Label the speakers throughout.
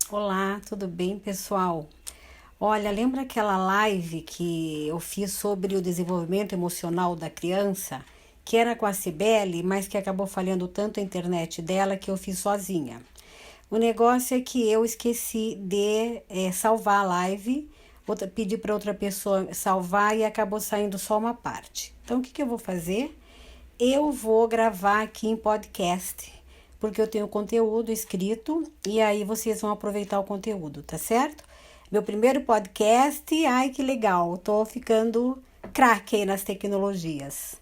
Speaker 1: Olá, tudo bem, pessoal? Olha, lembra aquela live que eu fiz sobre o desenvolvimento emocional da criança, que era com a Cibele, mas que acabou falhando tanto a internet dela que eu fiz sozinha. O negócio é que eu esqueci de salvar a live, pedi para outra pessoa salvar e acabou saindo só uma parte. Então, o que eu vou fazer? Eu vou gravar aqui em podcast, porque eu tenho conteúdo escrito e aí vocês vão aproveitar o conteúdo, tá certo? Meu primeiro podcast, ai que legal, tô ficando craque aí nas tecnologias.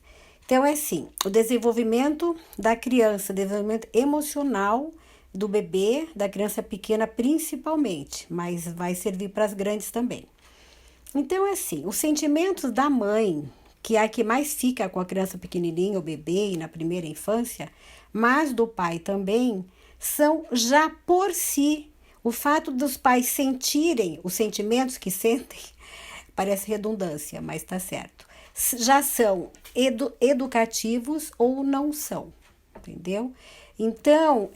Speaker 1: Então é assim, o desenvolvimento da criança, desenvolvimento emocional do bebê, da criança pequena principalmente, mas vai servir para as grandes também. Então, é assim, os sentimentos da mãe, que é a que mais fica com a criança pequenininha, o bebê e na primeira infância, mas do pai também, são já por si. O fato dos pais sentirem os sentimentos que sentem, parece redundância, mas tá certo. Já são educativos ou não são, entendeu? Então,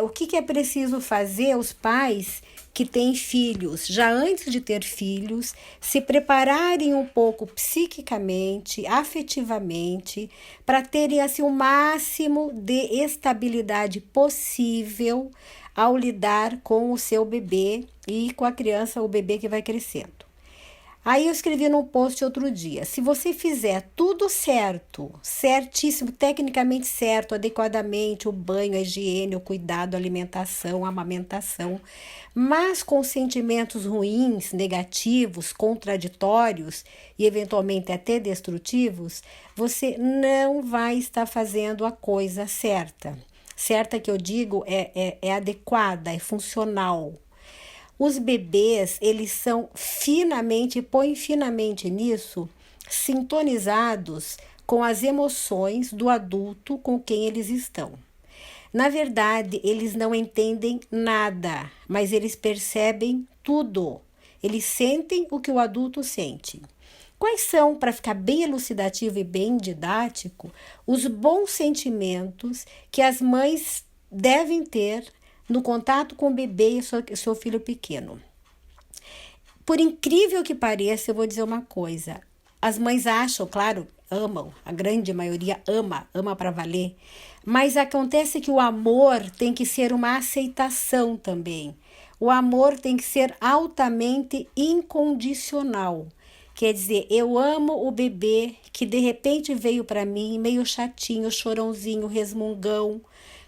Speaker 1: o que é preciso fazer os pais que têm filhos, já antes de ter filhos, se prepararem um pouco psiquicamente, afetivamente, para terem assim o máximo de estabilidade possível ao lidar com o seu bebê e com a criança, o bebê que vai crescendo. Aí eu escrevi num post outro dia, se você fizer tudo certo, certíssimo, tecnicamente certo, adequadamente, o banho, a higiene, o cuidado, a alimentação, a amamentação, mas com sentimentos ruins, negativos, contraditórios e eventualmente até destrutivos, você não vai estar fazendo a coisa certa. Certa que eu digo é adequada, é funcional. Os bebês, eles são finamente, põe finamente nisso, sintonizados com as emoções do adulto com quem eles estão. Na verdade, eles não entendem nada, mas eles percebem tudo. Eles sentem o que o adulto sente. Quais são, para ficar bem elucidativo e bem didático, os bons sentimentos que as mães devem ter no contato com o bebê e seu filho pequeno? Por incrível que pareça, eu vou dizer uma coisa. As mães acham, claro, amam, a grande maioria ama para valer, mas acontece que o amor tem que ser uma aceitação também. O amor tem que ser altamente incondicional. Quer dizer, eu amo o bebê que de repente veio para mim meio chatinho, chorãozinho, resmungão,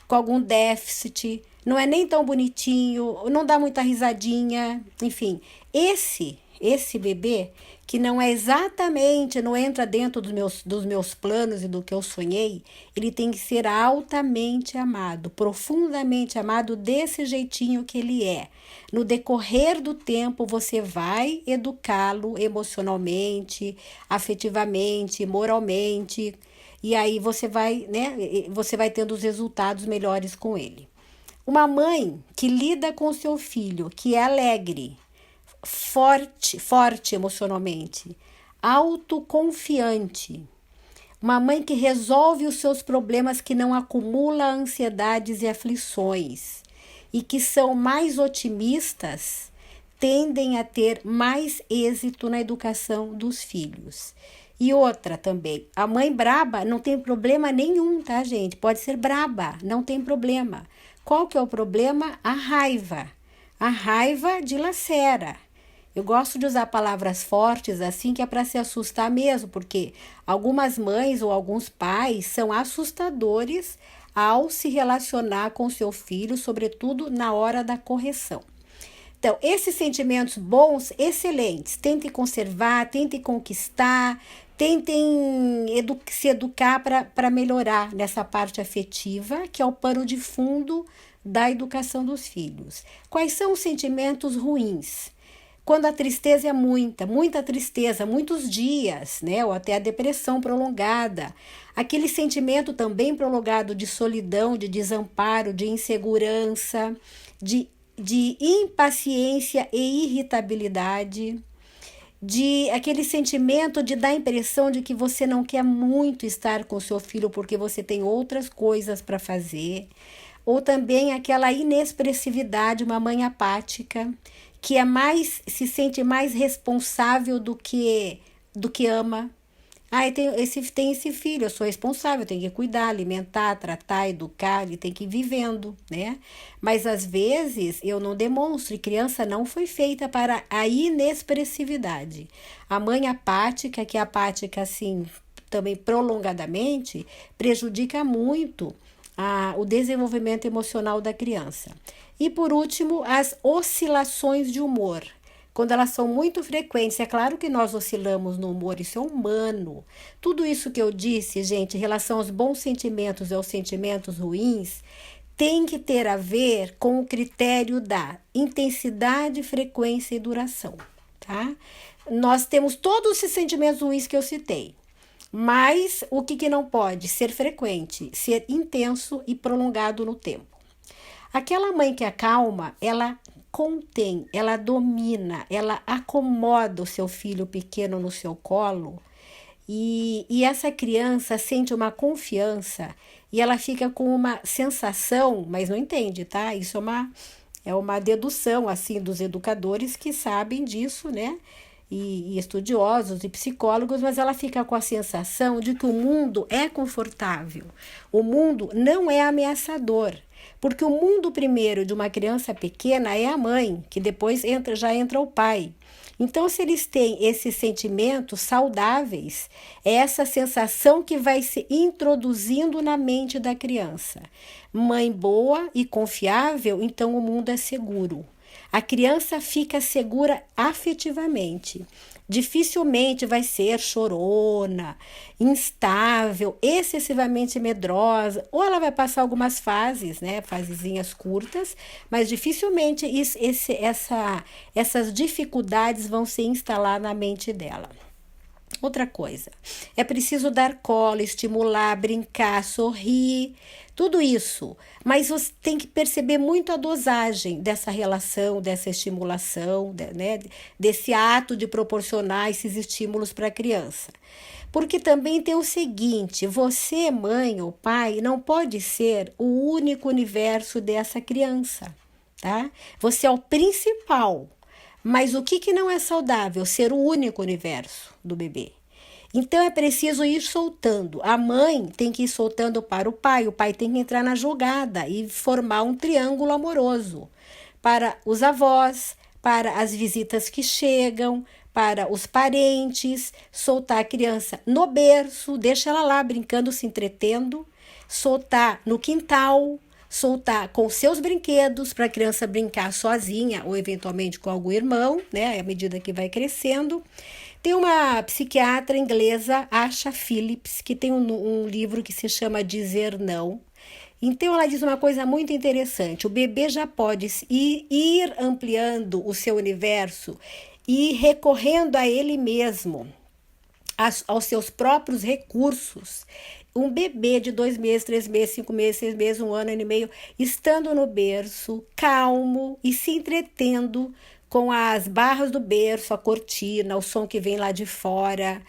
Speaker 1: com algum déficit, não é nem tão bonitinho, não dá muita risadinha, enfim. Esse bebê que não é exatamente, não entra dentro dos meus planos e do que eu sonhei, ele tem que ser altamente amado, profundamente amado desse jeitinho que ele é. No decorrer do tempo, você vai educá-lo emocionalmente, afetivamente, moralmente, e aí você vai tendo os resultados melhores com ele. Uma mãe que lida com seu filho, que é alegre, forte emocionalmente, autoconfiante, uma mãe que resolve os seus problemas, que não acumula ansiedades e aflições e que são mais otimistas, tendem a ter mais êxito na educação dos filhos. E outra também, a mãe braba não tem problema nenhum, tá, gente? Pode ser braba, não tem problema. Qual que é o problema? A raiva. A raiva dilacera. Eu gosto de usar palavras fortes assim, que é para se assustar mesmo, porque algumas mães ou alguns pais são assustadores ao se relacionar com seu filho, sobretudo na hora da correção. Então, esses sentimentos bons, excelentes, tentem conservar, tentem conquistar, tentem se educar para melhorar nessa parte afetiva, que é o pano de fundo da educação dos filhos. Quais são os sentimentos ruins? Quando a tristeza é muita tristeza, muitos dias, né? Ou até a depressão prolongada. Aquele sentimento também prolongado de solidão, de desamparo, de insegurança, de impaciência e irritabilidade, de aquele sentimento de dar a impressão de que você não quer muito estar com seu filho porque você tem outras coisas para fazer. ou também aquela inexpressividade, uma mãe apática, que se sente mais responsável do que ama. Ah, tem esse filho, eu sou responsável, eu tenho que cuidar, alimentar, tratar, educar, ele tem que ir vivendo, né? Mas às vezes eu não demonstro, e criança não foi feita para a inexpressividade. A mãe apática, que é apática assim, também prolongadamente, prejudica muito o desenvolvimento emocional da criança. E por último, as oscilações de humor. Quando elas são muito frequentes, é claro que nós oscilamos no humor, isso é humano. Tudo isso que eu disse, gente, em relação aos bons sentimentos e aos sentimentos ruins, tem que ter a ver com o critério da intensidade, frequência e duração, tá? Nós temos todos esses sentimentos ruins que eu citei, mas o que não pode? Ser frequente, ser intenso e prolongado no tempo. Aquela mãe que acalma, ela contém, ela domina, ela acomoda o seu filho pequeno no seu colo e essa criança sente uma confiança e ela fica com uma sensação, mas não entende, tá? Isso é uma dedução assim dos educadores que sabem disso, né? E estudiosos e psicólogos, mas ela fica com a sensação de que o mundo é confortável, o mundo não é ameaçador. Porque o mundo primeiro de uma criança pequena é a mãe, que depois já entra o pai. Então, se eles têm esses sentimentos saudáveis, é essa sensação que vai se introduzindo na mente da criança. Mãe boa e confiável, então o mundo é seguro. A criança fica segura afetivamente. Dificilmente vai ser chorona, instável, excessivamente medrosa, ou ela vai passar algumas fases, né, fasezinhas curtas, mas dificilmente essas dificuldades vão se instalar na mente dela. Outra coisa, é preciso dar colo, estimular, brincar, sorrir, tudo isso. Mas você tem que perceber muito a dosagem dessa relação, dessa estimulação, né, desse ato de proporcionar esses estímulos para a criança. Porque também tem o seguinte, você, mãe ou pai, não pode ser o único universo dessa criança, tá? Você é o principal. Mas o que não é saudável? Ser o único universo do bebê. Então é preciso ir soltando. A mãe tem que ir soltando para o pai tem que entrar na jogada e formar um triângulo amoroso para os avós, para as visitas que chegam, para os parentes, soltar a criança no berço, deixa ela lá brincando, se entretendo, soltar no quintal, soltar com seus brinquedos para a criança brincar sozinha ou eventualmente com algum irmão, né, à medida que vai crescendo. Tem uma psiquiatra inglesa, Asha Phillips, que tem um livro que se chama Dizer Não. Então ela diz uma coisa muito interessante, o bebê já pode ir ampliando o seu universo e recorrendo a ele mesmo, aos seus próprios recursos. Um bebê de 2 meses, 3 meses, 5 meses, 6 meses, 1 ano e meio, estando no berço, calmo e se entretendo com as barras do berço, a cortina, o som que vem lá de fora,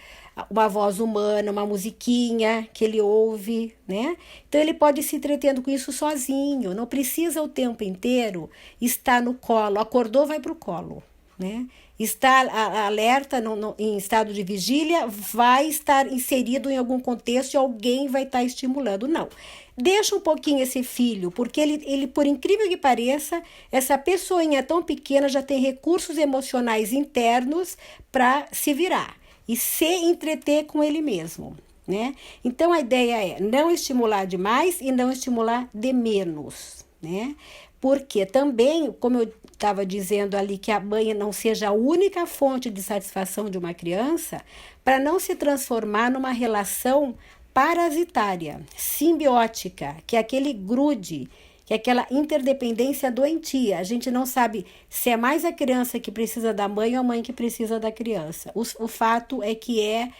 Speaker 1: uma voz humana, uma musiquinha que ele ouve, né? Então ele pode se entretendo com isso sozinho, não precisa o tempo inteiro estar no colo, acordou, vai para o colo, né? Está alerta em estado de vigília, vai estar inserido em algum contexto e alguém vai estar estimulando. Não. Deixa um pouquinho esse filho, porque ele, por incrível que pareça, essa pessoinha tão pequena já tem recursos emocionais internos para se virar e se entreter com ele mesmo, né? Então a ideia é não estimular demais e não estimular de menos, né? Porque também, como eu estava dizendo ali, que a mãe não seja a única fonte de satisfação de uma criança, para não se transformar numa relação parasitária, simbiótica, que é aquele grude, que é aquela interdependência doentia. A gente não sabe se é mais a criança que precisa da mãe ou a mãe que precisa da criança. O fato é que é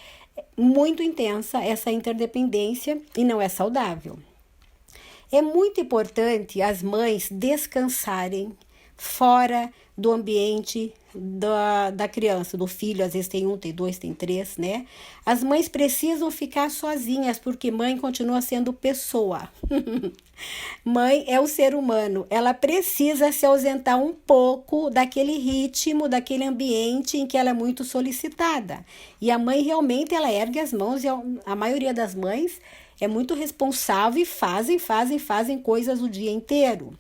Speaker 1: muito intensa essa interdependência e não é saudável. É muito importante as mães descansarem, fora do ambiente da criança, do filho. Às vezes tem um, tem dois, tem três, né? As mães precisam ficar sozinhas, porque mãe continua sendo pessoa. Mãe é o ser humano, ela precisa se ausentar um pouco daquele ritmo, daquele ambiente em que ela é muito solicitada. E a mãe realmente, ela ergue as mãos, e a maioria das mães é muito responsável e fazem coisas o dia inteiro.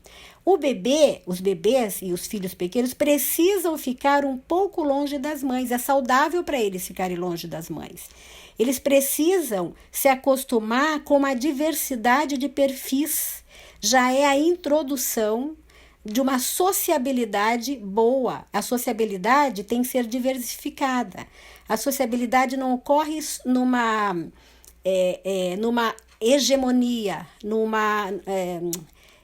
Speaker 1: Os bebês e os filhos pequenos precisam ficar um pouco longe das mães. É saudável para eles ficarem longe das mães. Eles precisam se acostumar com uma diversidade de perfis. Já é a introdução de uma sociabilidade boa. A sociabilidade tem que ser diversificada. A sociabilidade não ocorre numa hegemonia, numa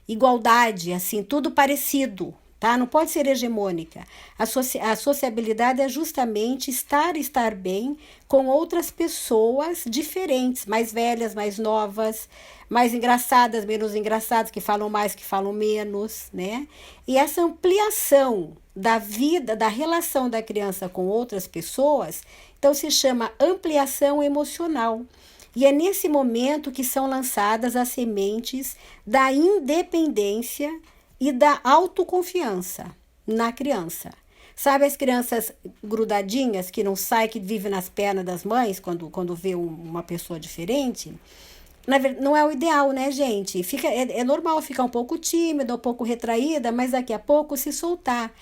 Speaker 1: igualdade, assim, tudo parecido, tá? Não pode ser hegemônica. A sociabilidade é justamente estar bem com outras pessoas diferentes, mais velhas, mais novas, mais engraçadas, menos engraçadas, que falam mais, que falam menos, né? E essa ampliação da vida, da relação da criança com outras pessoas, então se chama ampliação emocional. E é nesse momento que são lançadas as sementes da independência e da autoconfiança na criança. Sabe as crianças grudadinhas que não saem, que vivem nas pernas das mães quando vê uma pessoa diferente? Na verdade, não é o ideal, né, gente? É normal ficar um pouco tímida, um pouco retraída, mas daqui a pouco se soltar.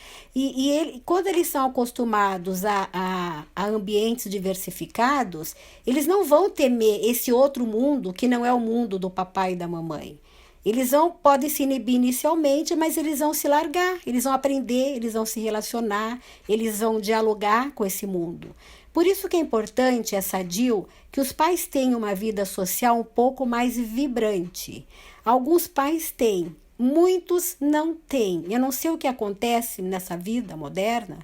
Speaker 1: Quando eles são acostumados a ambientes diversificados, eles não vão temer esse outro mundo que não é o mundo do papai e da mamãe. Podem se inibir inicialmente, mas eles vão se largar, eles vão aprender, eles vão se relacionar, eles vão dialogar com esse mundo. Por isso que é importante, é sadio, que os pais tenham uma vida social um pouco mais vibrante. Alguns pais têm, muitos não têm. Eu não sei o que acontece nessa vida moderna,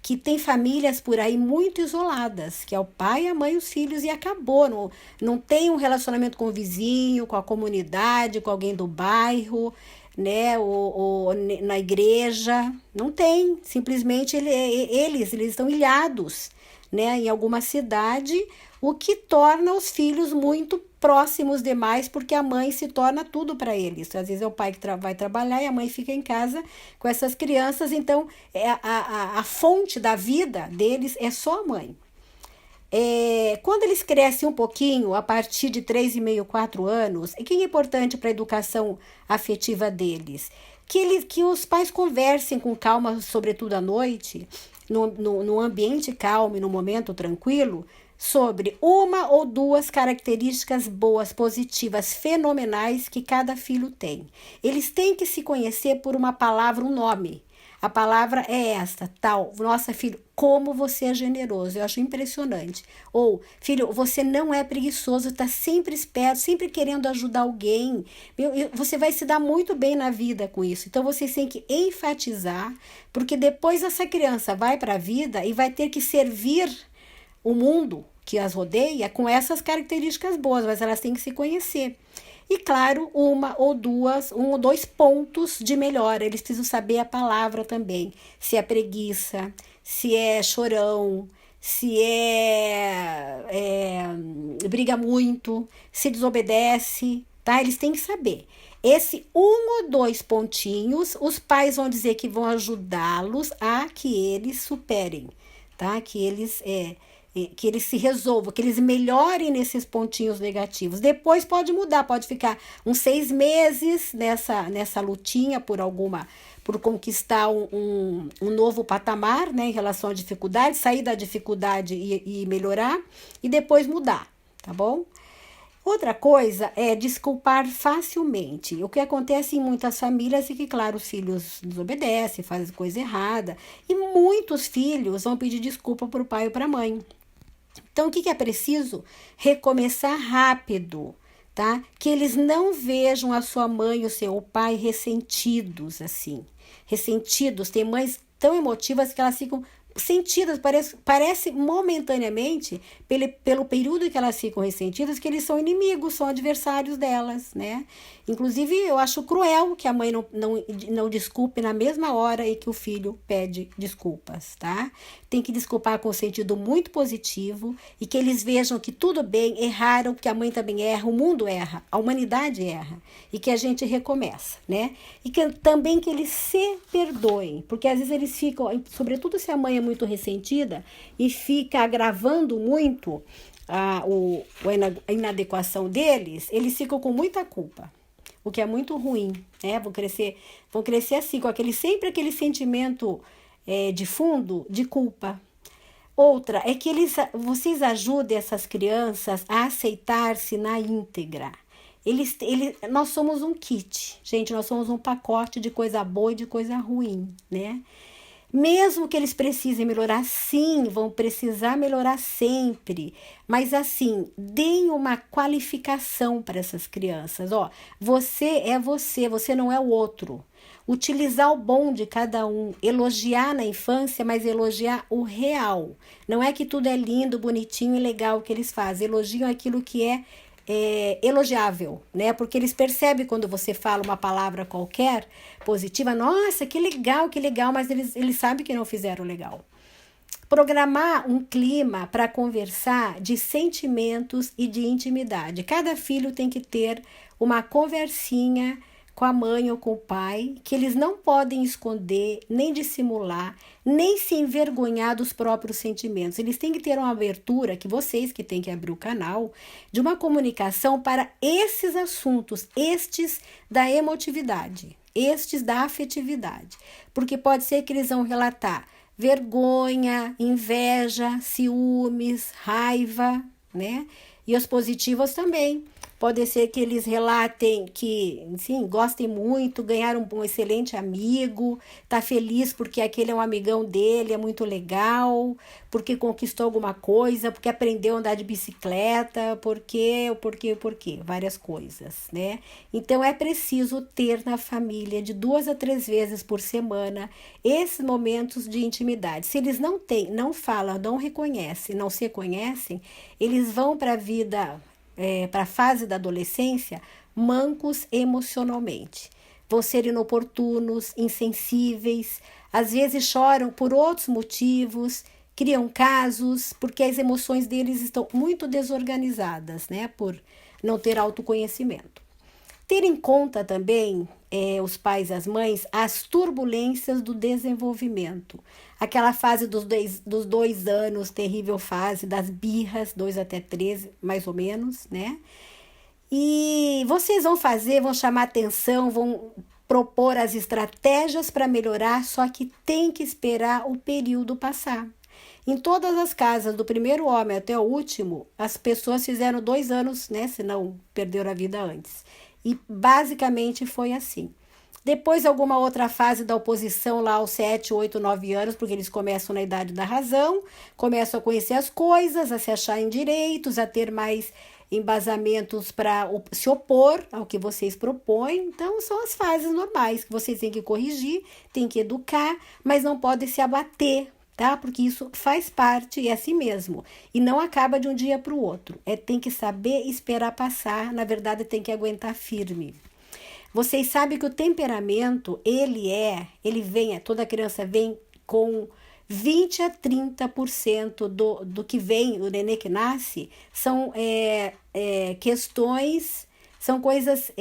Speaker 1: que tem famílias por aí muito isoladas, que é o pai, a mãe e os filhos, e acabou. Não tem um relacionamento com o vizinho, com a comunidade, com alguém do bairro, né, ou na igreja. Não tem. Simplesmente eles estão ilhados, né, em alguma cidade, o que torna os filhos muito próximos demais, porque a mãe se torna tudo para eles. Às vezes é o pai que vai trabalhar e a mãe fica em casa com essas crianças, então a fonte da vida deles é só a mãe. Quando eles crescem um pouquinho, a partir de 3,5, 4 anos, e que é importante para a educação afetiva deles? Que os pais conversem com calma, sobretudo à noite, no ambiente calmo e no momento tranquilo, sobre uma ou duas características boas, positivas, fenomenais que cada filho tem. Eles têm que se conhecer por uma palavra, um nome. A palavra é esta, tal. Nossa, filho, como você é generoso. Eu acho impressionante. Ou, filho, você não é preguiçoso, está sempre esperto, sempre querendo ajudar alguém. Você vai se dar muito bem na vida com isso. Então, vocês têm que enfatizar, porque depois essa criança vai para a vida e vai ter que servir o mundo que as rodeia com essas características boas, mas elas têm que se conhecer. E claro, um ou dois pontos de melhora. Eles precisam saber a palavra também. Se é preguiça, se é chorão, se briga muito, se desobedece, tá? Eles têm que saber. Esse um ou dois pontinhos, os pais vão dizer que vão ajudá-los a que eles superem, tá? Que eles se resolvam, que eles melhorem nesses pontinhos negativos. Depois pode mudar, pode ficar uns 6 meses nessa lutinha por conquistar um novo patamar, né, em relação à dificuldade, sair da dificuldade e melhorar, e depois mudar, tá bom? Outra coisa é desculpar facilmente. O que acontece em muitas famílias é que, claro, os filhos desobedecem, fazem coisa errada, e muitos filhos vão pedir desculpa para o pai ou para a mãe. Então, o que é preciso? Recomeçar rápido, tá? Que eles não vejam a sua mãe e o seu pai ressentidos, assim. Ressentidos. Tem mães tão emotivas que elas ficam sentidas, parece momentaneamente, pelo período que elas ficam ressentidas, que eles são inimigos, são adversários delas, né? Inclusive, eu acho cruel que a mãe não desculpe na mesma hora em que o filho pede desculpas, tá? Tem que desculpar com um sentido muito positivo e que eles vejam que tudo bem, erraram, que a mãe também erra, o mundo erra, a humanidade erra e que a gente recomeça, né? E que também que eles se perdoem, porque às vezes eles ficam, sobretudo se a mãe é muito ressentida e fica agravando muito a inadequação deles, eles ficam com muita culpa, o que é muito ruim, né? Vão crescer assim, com sempre aquele sentimento de fundo de culpa. Outra é que vocês ajudem essas crianças a aceitar-se na íntegra. Nós somos um kit, gente, nós somos um pacote de coisa boa e de coisa ruim, né? Mesmo que eles precisem melhorar, sim, vão precisar melhorar sempre. Mas assim, deem uma qualificação para essas crianças. Ó, você é você, você não é o outro. Utilizar o bom de cada um, elogiar na infância, mas elogiar o real. Não é que tudo é lindo, bonitinho e legal que eles fazem. Elogiam aquilo que é elogiável, né? Porque eles percebem quando você fala uma palavra qualquer positiva, nossa, que legal, mas eles sabem que não fizeram legal. Programar um clima para conversar de sentimentos e de intimidade. Cada filho tem que ter uma conversinha com a mãe ou com o pai, que eles não podem esconder, nem dissimular, nem se envergonhar dos próprios sentimentos. Eles têm que ter uma abertura, que vocês que têm que abrir o canal, de uma comunicação para esses assuntos, estes da emotividade, estes da afetividade. Porque pode ser que eles vão relatar vergonha, inveja, ciúmes, raiva, né? E os positivos também. Pode ser que eles relatem que, sim, gostem muito, ganharam um excelente amigo, tá feliz porque aquele é um amigão dele, é muito legal, porque conquistou alguma coisa, porque aprendeu a andar de bicicleta, porque, várias coisas, né? Então é preciso ter na família de 2 a 3 vezes por semana esses momentos de intimidade. Se eles não têm, não falam, não reconhecem, não se conhecem, eles vão para a vida, para a fase da adolescência, mancos emocionalmente. Vão ser inoportunos, insensíveis, às vezes choram por outros motivos, criam casos, porque as emoções deles estão muito desorganizadas, né? Por não ter autoconhecimento. Ter em conta também, os pais e as mães, as turbulências do desenvolvimento. Aquela fase dos 2 anos, terrível fase das birras, 2 até 13, mais ou menos, né? E vocês vão chamar atenção, vão propor as estratégias para melhorar, só que tem que esperar o período passar. Em todas as casas, do primeiro homem até o último, as pessoas fizeram 2 anos, né? Senão perderam a vida antes. E basicamente foi assim. Depois alguma outra fase da oposição lá aos 7, 8, 9 anos, porque eles começam na idade da razão, começam a conhecer as coisas, a se acharem direitos, a ter mais embasamentos para se opor ao que vocês propõem. Então são as fases normais que vocês têm que corrigir, têm que educar, mas não podem se abater, tá? Porque isso faz parte, é assim mesmo. E não acaba de um dia para o outro. Tem que saber esperar passar, na verdade tem que aguentar firme. Vocês sabem que o temperamento, toda criança vem com 20 a 30% do que vem, o nenê que nasce, são questões, são coisas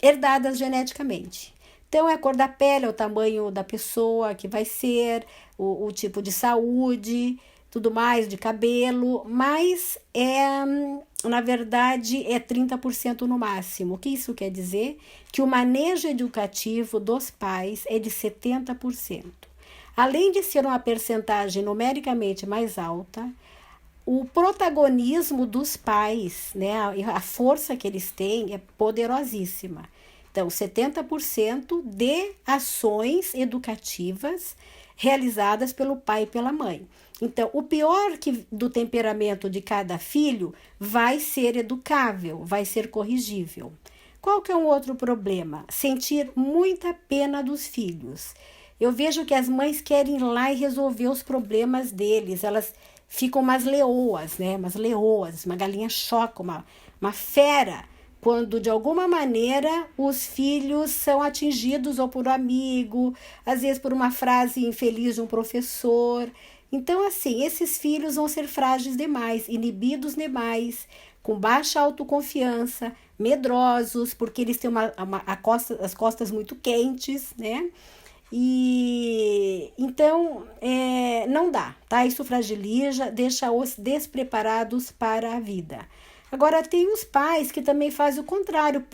Speaker 1: herdadas geneticamente. Então, é a cor da pele, é o tamanho da pessoa que vai ser, o tipo de saúde, tudo mais, de cabelo, mas na verdade, 30% no máximo. O que isso quer dizer? Que o manejo educativo dos pais é de 70%. Além de ser uma percentagem numericamente mais alta, o protagonismo dos pais, né, a força que eles têm é poderosíssima. Então, 70% de ações educativas realizadas pelo pai e pela mãe. Então, o pior do temperamento de cada filho vai ser educável, vai ser corrigível. Qual que é um outro problema? Sentir muita pena dos filhos. Eu vejo que as mães querem ir lá e resolver os problemas deles. Elas ficam umas leoas, né? Umas leoas, uma galinha choca, uma fera, quando de alguma maneira os filhos são atingidos ou por um amigo, às vezes por uma frase infeliz de um professor. Então, assim, esses filhos vão ser frágeis demais, inibidos demais, com baixa autoconfiança, medrosos, porque eles têm as costas muito quentes, né? E então não dá, tá? Isso fragiliza, deixa-os despreparados para a vida. Agora tem os pais que também fazem o contrário,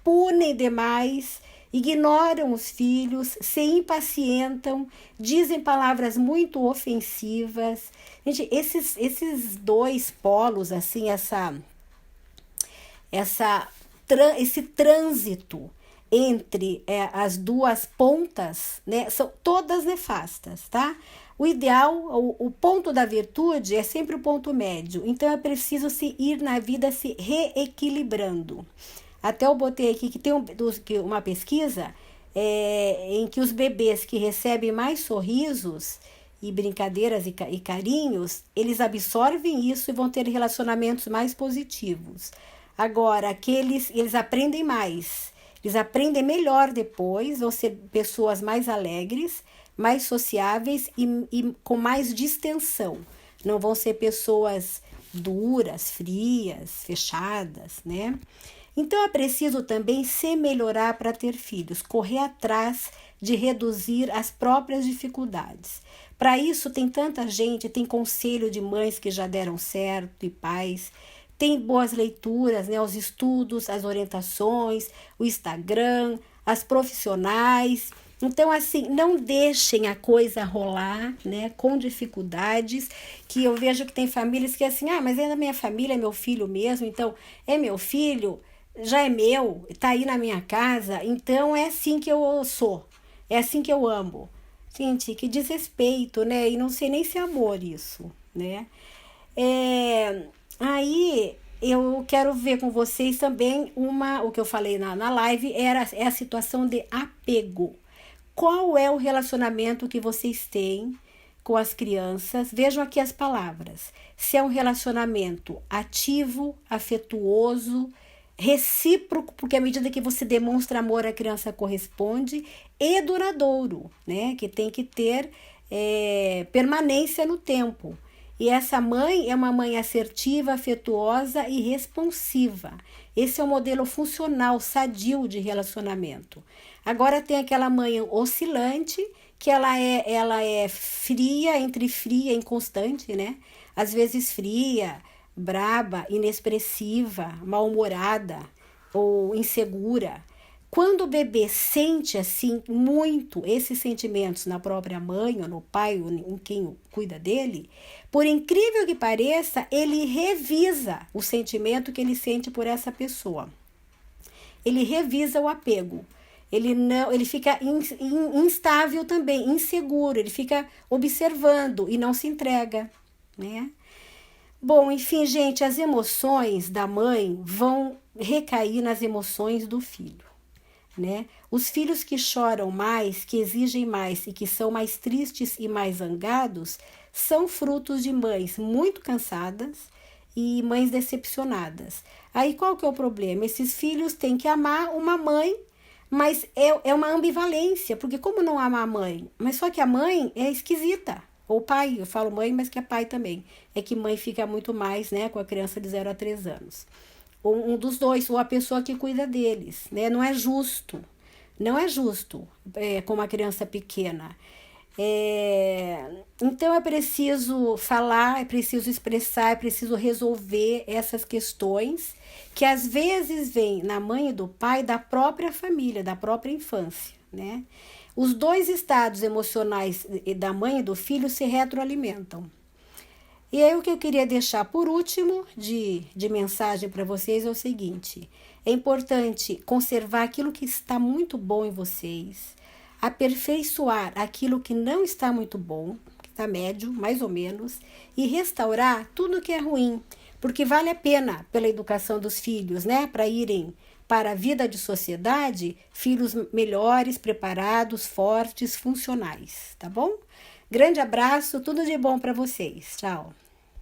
Speaker 1: punem demais, ignoram os filhos, se impacientam, dizem palavras muito ofensivas. Gente, esses dois polos, assim, esse trânsito entre as duas pontas, né, são todas nefastas, tá? O ideal, o ponto da virtude é sempre o ponto médio. Então é preciso se ir na vida se reequilibrando. Até eu botei aqui que tem uma pesquisa em que os bebês que recebem mais sorrisos e brincadeiras e carinhos, eles absorvem isso e vão ter relacionamentos mais positivos. Agora, eles aprendem mais, eles aprendem melhor depois, vão ser pessoas mais alegres, mais sociáveis e com mais distensão. Não vão ser pessoas duras, frias, fechadas, né? Então é preciso também se melhorar para ter filhos, correr atrás de reduzir as próprias dificuldades. Para isso tem tanta gente, tem conselho de mães que já deram certo e pais, tem boas leituras, né, os estudos, as orientações, o Instagram, as profissionais. Então, assim, não deixem a coisa rolar, né, com dificuldades, que eu vejo que tem famílias que assim, mas é da minha família, é meu filho mesmo, então é meu filho, já é meu, tá aí na minha casa, então é assim que eu sou, é assim que eu amo. Gente, que desrespeito, né, e não sei nem se é amor isso, né. Aí eu quero ver com vocês também o que eu falei na live, é a situação de apego. Qual é o relacionamento que vocês têm com as crianças? Vejam aqui as palavras. Se é um relacionamento ativo, afetuoso, recíproco, porque à medida que você demonstra amor, a criança corresponde, e duradouro, né? Que tem que ter permanência no tempo. E essa mãe é uma mãe assertiva, afetuosa e responsiva. Esse é o modelo funcional, sadio de relacionamento. Agora tem aquela mãe oscilante, que ela é fria, entre fria e inconstante, né? Às vezes fria, braba, inexpressiva, mal-humorada ou insegura. Quando o bebê sente assim muito esses sentimentos na própria mãe ou no pai ou em quem cuida dele, por incrível que pareça, ele revisa o sentimento que ele sente por essa pessoa. Ele revisa o apego. Ele fica instável também, inseguro, ele fica observando e não se entrega, né? Bom, enfim, gente, as emoções da mãe vão recair nas emoções do filho, né? Os filhos que choram mais, que exigem mais e que são mais tristes e mais zangados são frutos de mães muito cansadas e mães decepcionadas. Aí qual que é o problema? Esses filhos têm que amar uma mãe, mas é uma ambivalência, porque como não amar a mãe? Mas só que a mãe é esquisita. Ou pai, eu falo mãe, mas que é pai também. É que mãe fica muito mais, né, com a criança de 0 a 3 anos. Ou um dos dois, ou a pessoa que cuida deles, né? Não é justo. Não é justo com uma criança pequena. Então é preciso falar, é preciso expressar, é preciso resolver essas questões que às vezes vêm na mãe e do pai da própria família, da própria infância, né? Os dois estados emocionais da mãe e do filho se retroalimentam. E aí o que eu queria deixar por último de mensagem para vocês é o seguinte: é importante conservar aquilo que está muito bom em vocês, aperfeiçoar aquilo que não está muito bom, que está médio, mais ou menos, e restaurar tudo que é ruim, porque vale a pena pela educação dos filhos, né? Para irem para a vida de sociedade, filhos melhores, preparados, fortes, funcionais, tá bom? Grande abraço, tudo de bom para vocês. Tchau.